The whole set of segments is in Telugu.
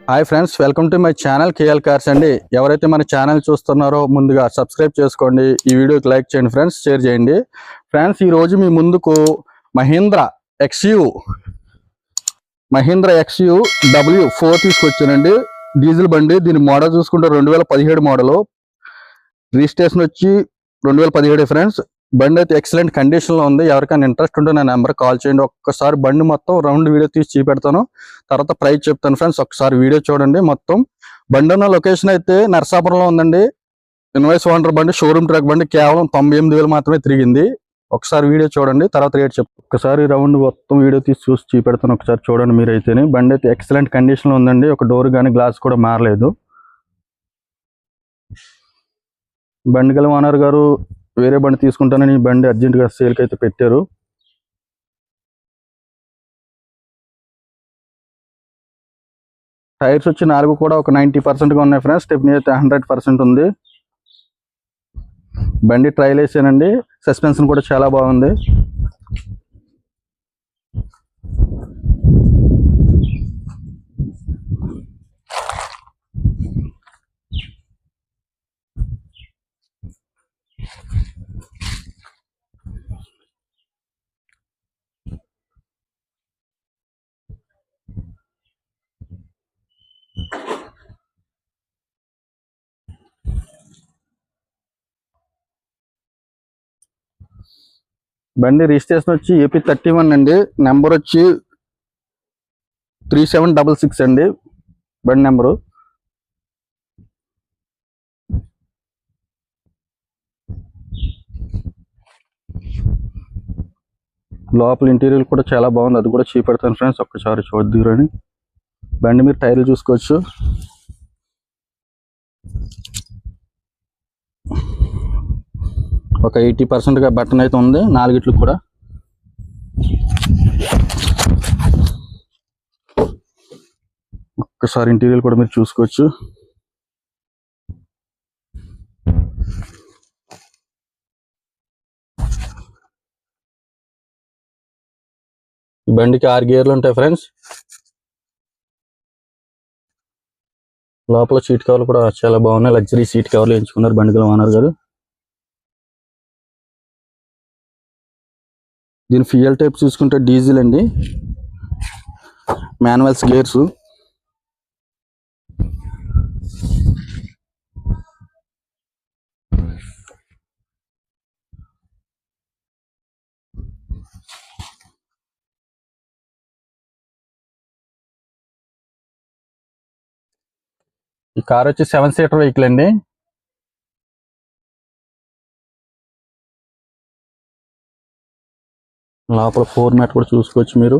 Hi friends, welcome to my channel KL cars అండి. ఎవరైతే మన ఛానల్ చూస్తున్నారో ముందుగా సబ్స్క్రైబ్ చేసుకోండి, ఈ వీడియోకి లైక్ చేయండి ఫ్రెండ్స్, షేర్ చేయండి ఫ్రెండ్స్. ఈ రోజు మీ ముందుకు మహీంద్రా ఎక్స్యూ W4 తీసుకొచ్చానండి. డీజిల్ బండి. దీని మోడల్ చూసుకుంటే 2017 మోడల్, రిజిస్ట్రేషన్ వచ్చి 2017 ఫ్రెండ్స్. బండి అయితే ఎక్సలెంట్ కండిషన్ లో ఉంది. ఎవరికైనా ఇంట్రెస్ట్ ఉంటే నా నెంబర్ కాల్ చేయండి. ఒక్కసారి బండి మొత్తం రౌండ్ వీడియో తీసి చూపెడతాను, తర్వాత ప్రైస్ చెప్తాను ఫ్రెండ్స్. ఒకసారి వీడియో చూడండి. మొత్తం బండి ఉన్న లొకేషన్ అయితే నరసాపురంలో ఉందండి. ఇన్వాయిస్ ఓనర్ బండి, షోరూమ్ ట్రక్ బండి. కేవలం 98,000 మాత్రమే తిరిగింది. ఒకసారి వీడియో చూడండి, తర్వాత రేట్ చెప్తాను. ఒకసారి రౌండ్ మొత్తం వీడియో తీసి చూసి చూపెడతాను, ఒకసారి చూడండి మీరు అయితేనే. బండి అయితే ఎక్సలెంట్ కండిషన్ లో ఉందండి. ఒక డోర్ కానీ గ్లాస్ కూడా మారలేదు. బండి గల ఓనర్ గారు వేరే బండి తీసుకుంటానని ఈ బండి అర్జెంటుగా సేల్కి అయితే పెట్టారు. టైర్స్ వచ్చి 4 కూడా ఒక 90%గా ఉన్నాయి ఫ్రెండ్స్. స్టెప్నీ అయితే 100% ఉంది. బండి ట్రైల్ వేసానండి. సస్పెన్షన్ కూడా చాలా బాగుంది. బండి రిజిస్ట్రేషన్ వచ్చి AP31 అండి. నెంబర్ వచ్చి 3766 అండి బండి నెంబరు. లోపల ఇంటీరియర్ కూడా చాలా బాగుంది, అది కూడా చూపెడతాను ఫ్రెండ్స్. ఒక్కసారి చూద్దురని. బండి మీరు టైర్లు చూసుకోవచ్చు. ఒక 80%గా బటన్ అయితే ఉంది 4 కూడా. ఒక్కసారి ఇంటీరియర్ కూడా మీరు చూసుకోవచ్చు. ఈ బండికి 6 గేర్లు ఉంటాయి ఫ్రెండ్స్. లోపల సీట్ కవర్లు కూడా చాలా బాగున్నాయి. లగ్జరీ సీట్ కవర్లు ఎంచుకున్నారు బండి గల ఓనర్ గారు. దీని ఫ్యూయల్ టైప్ చూసుకుంటే డీజిల్ అండి. Manuals gears. ఈ కార్ వచ్చి 7 సీటర్ వెహికల్ అండి. లోపల 4 మ్యాట్ కూడా చూసుకోవచ్చు మీరు.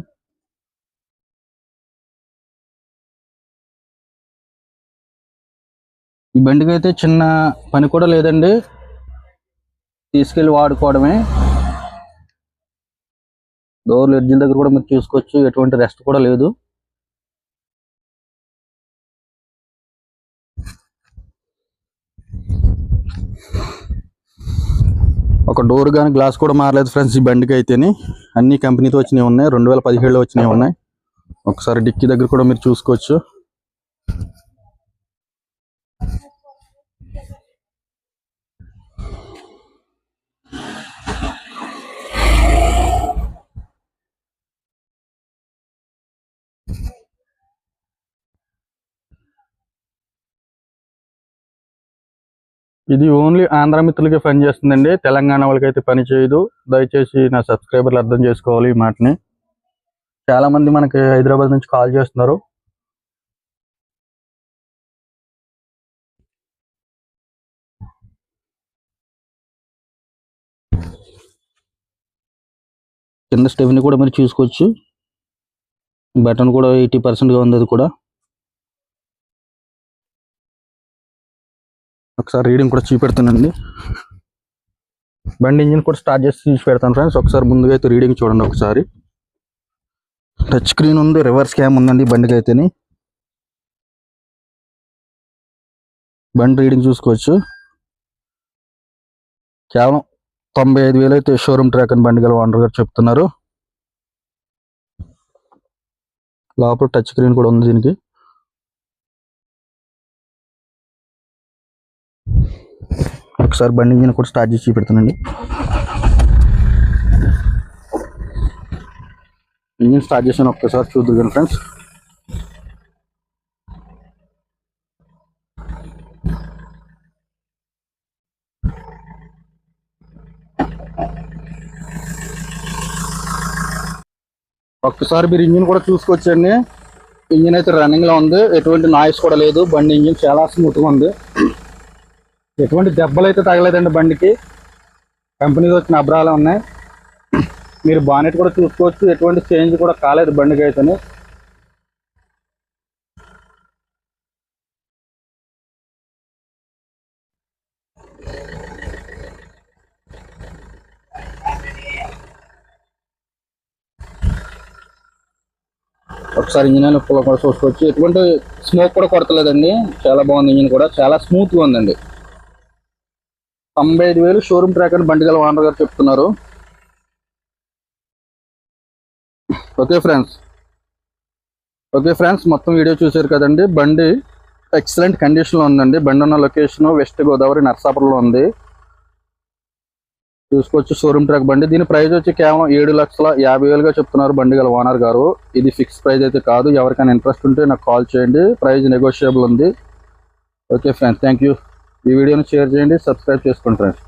ఈ బండికి అయితే చిన్న పని కూడా లేదండి, తీసుకెళ్ళి వాడుకోవడమే. డోర్లు ఎడ్జిల దగ్గర కూడా మీరు చూసుకోవచ్చు, ఎటువంటి రెస్ట్ కూడా లేదు. ఒక డోర్ కానీ గ్లాస్ కూడా మారలేదు ఫ్రెండ్స్ ఈ బండికి అయితేనే. అన్ని కంపెనీతో వచ్చినవి ఉన్నాయి, 2017లో వచ్చినవి ఉన్నాయి. ఒకసారి డిక్కీ దగ్గర కూడా మీరు చూసుకోవచ్చు. ఇది ఓన్లీ ఆంధ్ర మిత్రులకే పని చేస్తుందండి, తెలంగాణ వాళ్ళకైతే పని చేయదు. దయచేసి నా సబ్స్క్రైబర్లు అర్థం చేసుకోవాలి ఈ మాటని. చాలా మంది మనకి హైదరాబాద్ నుంచి కాల్ చేస్తున్నారు. కింద స్టెప్ని కూడా మీరు చూసుకోవచ్చు. బటన్ కూడా 80%గా ఉంది, అది కూడా. ఒకసారి రీడింగ్ కూడా చూపెడతానండి. బండి ఇంజిన్ కూడా స్టార్ట్ చేసి చూసి పెడతాను ఫ్రెండ్స్. ఒకసారి ముందుగా అయితే రీడింగ్ చూడండి. ఒకసారి టచ్ స్క్రీన్ ఉంది, రివర్స్ క్యామ్ ఉందండి బండికి అయితేనే. బండి రీడింగ్ చూసుకోవచ్చు. కేవలం 95,000 అయితే షోరూమ్ ట్రాక్ అని బండి గల ఓనర్ గారు చెప్తున్నారు. లోపల టచ్ స్క్రీన్ కూడా ఉంది దీనికి. ఒకసారి బండి ఇంజిన్ కూడా స్టార్ట్ చేసి పెడుతానండి. ఇంజిన్ స్టార్ట్ చేసాను, ఒక్కసారి చూద్దరు కానీ ఫ్రెండ్స్. ఒక్కసారి మీరు ఇంజిన్ కూడా చూసుకోవచ్చండి. ఇంజిన్ అయితే రన్నింగ్లో ఉంది, ఎటువంటి నాయిస్ కూడా లేదు. బండి ఇంజిన్ చాలా స్మూత్గా ఉంది, ఎటువంటి దెబ్బలు అయితే తగలేదండి. బండికి కంపెనీకి వచ్చిన అబ్రాలు ఉన్నాయి. మీరు బానెట్ కూడా చూసుకోవచ్చు, ఎటువంటి చేంజ్ కూడా కాలేదు బండికి అయితే. ఒకసారి ఇంజిన్ ఉప్పులో కూడా చూసుకోవచ్చు, ఎటువంటి స్మోక్ కూడా కొడతలేదండి. చాలా బాగుంది, ఇంజిన్ కూడా చాలా స్మూత్గా ఉందండి. 95,000 షోరూమ్ ట్రాక్ అని బండి గల ఓనర్ గారు చెప్తున్నారు. ఓకే ఫ్రెండ్స్, మొత్తం వీడియో చూసారు కదండి. బండి ఎక్సలెంట్ కండిషన్లో ఉందండి. బండి ఉన్న లొకేషన్ వెస్ట్ గోదావరి నర్సాపురంలో ఉంది. చూసుకోవచ్చు, షోరూమ్ ట్రాక్ బండి. దీని ప్రైస్ వచ్చి కేవలం 7,50,000గా చెప్తున్నారు బండి గల ఓనర్ గారు. ఇది ఫిక్స్ ప్రైస్ అయితే కాదు. ఎవరికైనా ఇంట్రెస్ట్ ఉంటే నాకు కాల్ చేయండి, ప్రైస్ నెగోషియబుల్ ఉంది. Okay friends, thank you. ఈ వీడియోని షేర్ చేయండి, సబ్స్క్రైబ్ చేసుకోండి ఫ్రెండ్స్.